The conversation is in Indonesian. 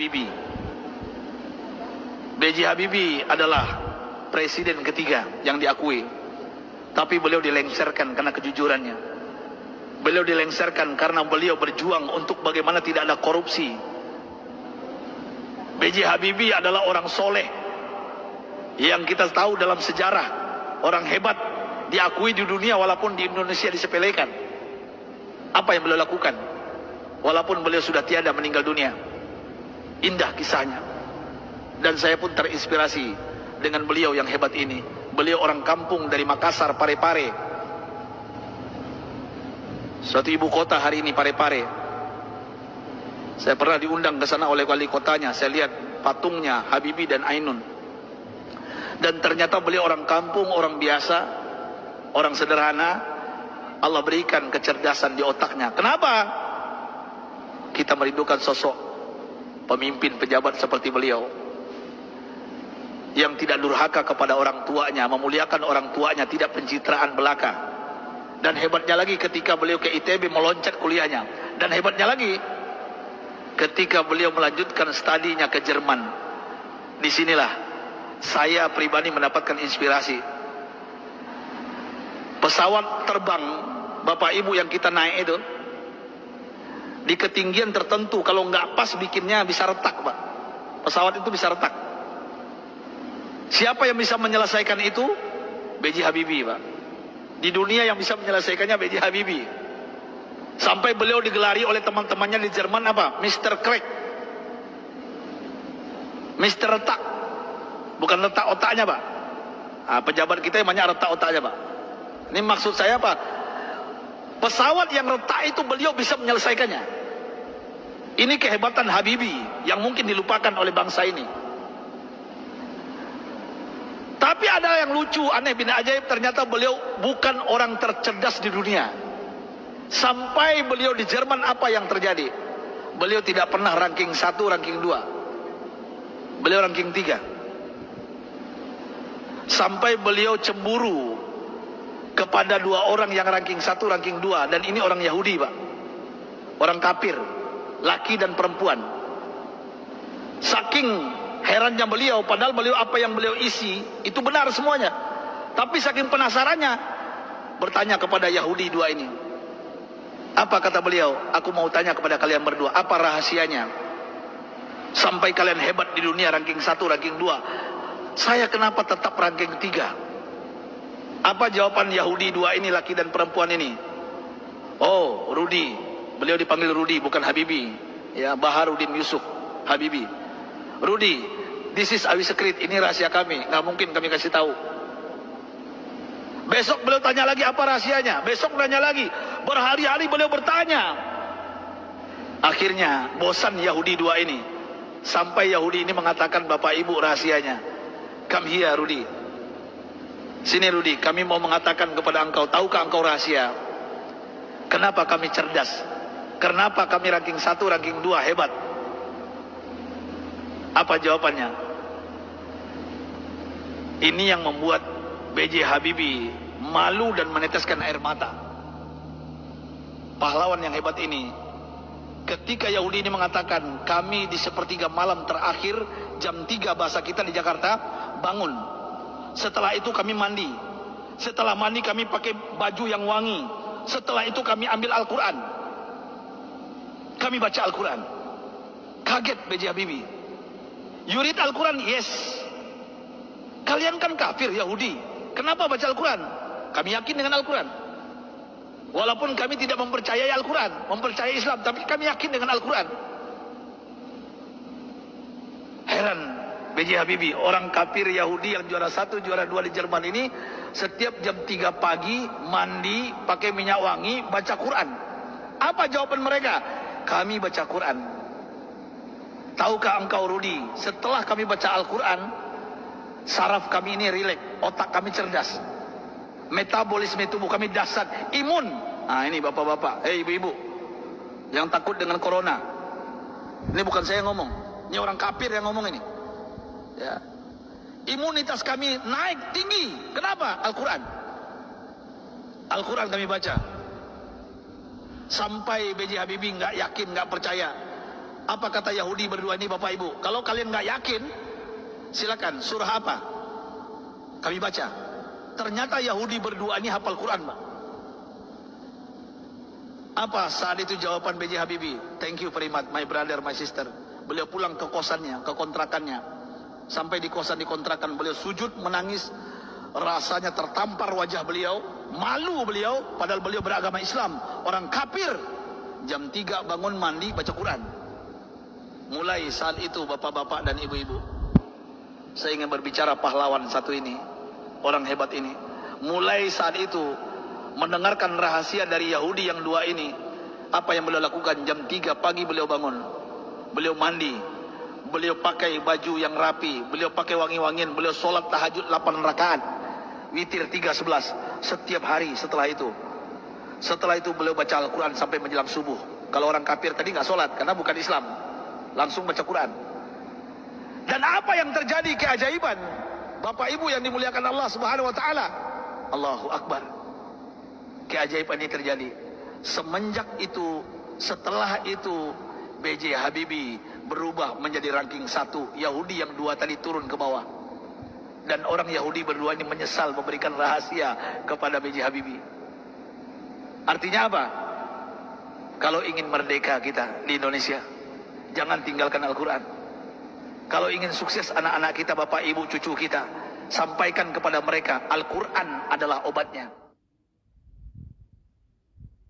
Habibie. B.J. Habibie adalah presiden ketiga yang diakui, tapi beliau dilengsarkan karena kejujurannya. Beliau dilengsarkan karena beliau berjuang untuk bagaimana tidak ada korupsi. B.J. Habibie adalah orang soleh yang kita tahu dalam sejarah, orang hebat, diakui di dunia walaupun di Indonesia disepelekan. Apa yang beliau lakukan walaupun beliau sudah tiada, meninggal dunia? Indah kisahnya, dan saya pun terinspirasi dengan beliau yang hebat ini. Beliau orang kampung dari Makassar, Parepare, suatu ibu kota hari ini, Parepare. Saya pernah diundang ke sana oleh wali kotanya. Saya lihat patungnya Habibie dan Ainun, dan ternyata beliau orang kampung, orang biasa, orang sederhana. Allah berikan kecerdasan di otaknya. Kenapa kita merindukan sosok pemimpin pejabat seperti beliau, yang tidak durhaka kepada orang tuanya, memuliakan orang tuanya, tidak pencitraan belaka. Dan hebatnya lagi, ketika beliau ke ITB meloncat kuliahnya. Dan hebatnya lagi, ketika beliau melanjutkan studinya ke Jerman. Disinilah saya pribadi mendapatkan inspirasi. Pesawat terbang Bapak Ibu yang kita naik itu, di ketinggian tertentu, kalau nggak pas bikinnya bisa retak, Pak. Pesawat itu bisa retak. Siapa yang bisa menyelesaikan itu? B.J. Habibie, Pak. Di dunia yang bisa menyelesaikannya B.J. Habibie. Sampai beliau digelari oleh teman-temannya di Jerman apa? Mr. Crack, Mr. Retak. Bukan letak otaknya, Pak. Nah, pejabat kita yang banyak retak otaknya, Pak. Ini maksud saya apa? Pesawat yang retak itu beliau bisa menyelesaikannya. Ini kehebatan Habibie yang mungkin dilupakan oleh bangsa ini. Tapi ada yang lucu, aneh bin ajaib, ternyata beliau bukan orang tercerdas di dunia. Sampai beliau di Jerman, apa yang terjadi? Beliau tidak pernah ranking 1, ranking 2. Beliau ranking 3. Sampai beliau cemburu kepada 2 orang yang ranking 1, ranking 2. Dan ini orang Yahudi, Pak. Orang kafir, laki dan perempuan. Saking herannya beliau, padahal beliau apa yang beliau isi itu benar semuanya. Tapi saking penasarannya, bertanya kepada Yahudi 2 ini. Apa kata beliau? Aku mau tanya kepada kalian berdua, apa rahasianya sampai kalian hebat di dunia, ranking 1, ranking 2? Saya kenapa tetap ranking 3? Apa jawaban Yahudi 2 ini, laki dan perempuan ini? Oh, Rudi. Beliau dipanggil Rudi, bukan Habibie. Ya, Baharudin Yusuf Habibie. Rudi, this is our secret. Ini rahasia kami. Nggak mungkin kami kasih tahu. Besok beliau tanya lagi, apa rahasianya? Besok tanya lagi. Berhari-hari beliau bertanya. Akhirnya bosan Yahudi 2 ini. Sampai Yahudi ini mengatakan, Bapak Ibu, rahasianya. Come here, Rudi. Sini Rudi, kami mau mengatakan kepada engkau, tahukah engkau rahasia? Kenapa kami cerdas? Kenapa kami ranking 1, ranking 2 hebat? Apa jawabannya? Ini yang membuat B.J. Habibie malu dan meneteskan air mata. Pahlawan yang hebat ini, ketika Yahudi ini mengatakan, kami di sepertiga malam terakhir, jam 3 bahasa kita di Jakarta, bangun. Setelah itu kami mandi. Setelah mandi kami pakai baju yang wangi. Setelah itu kami ambil Al-Quran. Kami baca Al-Quran. Kaget B.J. Habibie. You read Al-Quran? Yes. Kalian kan kafir Yahudi, kenapa baca Al-Quran? Kami yakin dengan Al-Quran. Walaupun kami tidak mempercayai Al-Quran, mempercayai Islam, tapi kami yakin dengan Al-Quran. Heran B.J. Habibie, orang kafir Yahudi yang juara 1, juara 2 di Jerman ini, setiap jam 3 pagi mandi, pakai minyak wangi, baca Quran. Apa jawaban mereka? Kami baca Quran. Tahukah engkau Rudi, setelah kami baca Al-Quran, saraf kami ini rileks, otak kami cerdas, metabolisme tubuh kami dahsyat, imun. Nah ini bapak-bapak, ibu-ibu yang takut dengan corona, ini bukan saya ngomong, ini orang kafir yang ngomong ini. Ya. Imunitas kami naik tinggi. Kenapa? Al-Quran. Al-Quran kami baca. Sampai B.J. Habibie nggak yakin, nggak percaya. Apa kata Yahudi berdua ini Bapak Ibu? Kalau kalian nggak yakin, silakan. Surah apa? Kami baca. Ternyata Yahudi berdua ini hafal Quran, Pak. Apa saat itu jawaban B.J. Habibie? Thank you very much, my brother, my sister. Beliau pulang ke kosannya, ke kontrakannya. Sampai di kosan di kontrakan, beliau sujud menangis. Rasanya tertampar wajah beliau. Malu beliau, padahal beliau beragama Islam. Orang kafir. Jam 3 bangun mandi, baca Quran. Mulai saat itu bapak-bapak dan ibu-ibu, saya ingin berbicara pahlawan satu ini, orang hebat ini. Mulai saat itu, mendengarkan rahasia dari Yahudi yang dua ini, apa yang beliau lakukan? Jam 3 pagi beliau bangun, beliau mandi, beliau pakai baju yang rapi, beliau pakai wangi-wangian, beliau sholat tahajud 8 rakaat, witir 3:11 setiap hari. Setelah itu beliau baca Al-Quran sampai menjelang subuh. Kalau orang kafir tadi nggak sholat karena bukan Islam, langsung baca Quran. Dan apa yang terjadi keajaiban, Bapak Ibu yang dimuliakan Allah Subhanahu Wa Taala, Allahu Akbar. Keajaiban ini terjadi. Semenjak itu, setelah itu, B.J. Habibie berubah menjadi ranking 1. Yahudi yang 2 tadi turun ke bawah. Dan orang Yahudi berdua ini menyesal memberikan rahasia kepada B.J. Habibie. Artinya apa? Kalau ingin merdeka kita di Indonesia, jangan tinggalkan Al-Quran. Kalau ingin sukses anak-anak kita, bapak, ibu, cucu kita, sampaikan kepada mereka, Al-Quran adalah obatnya.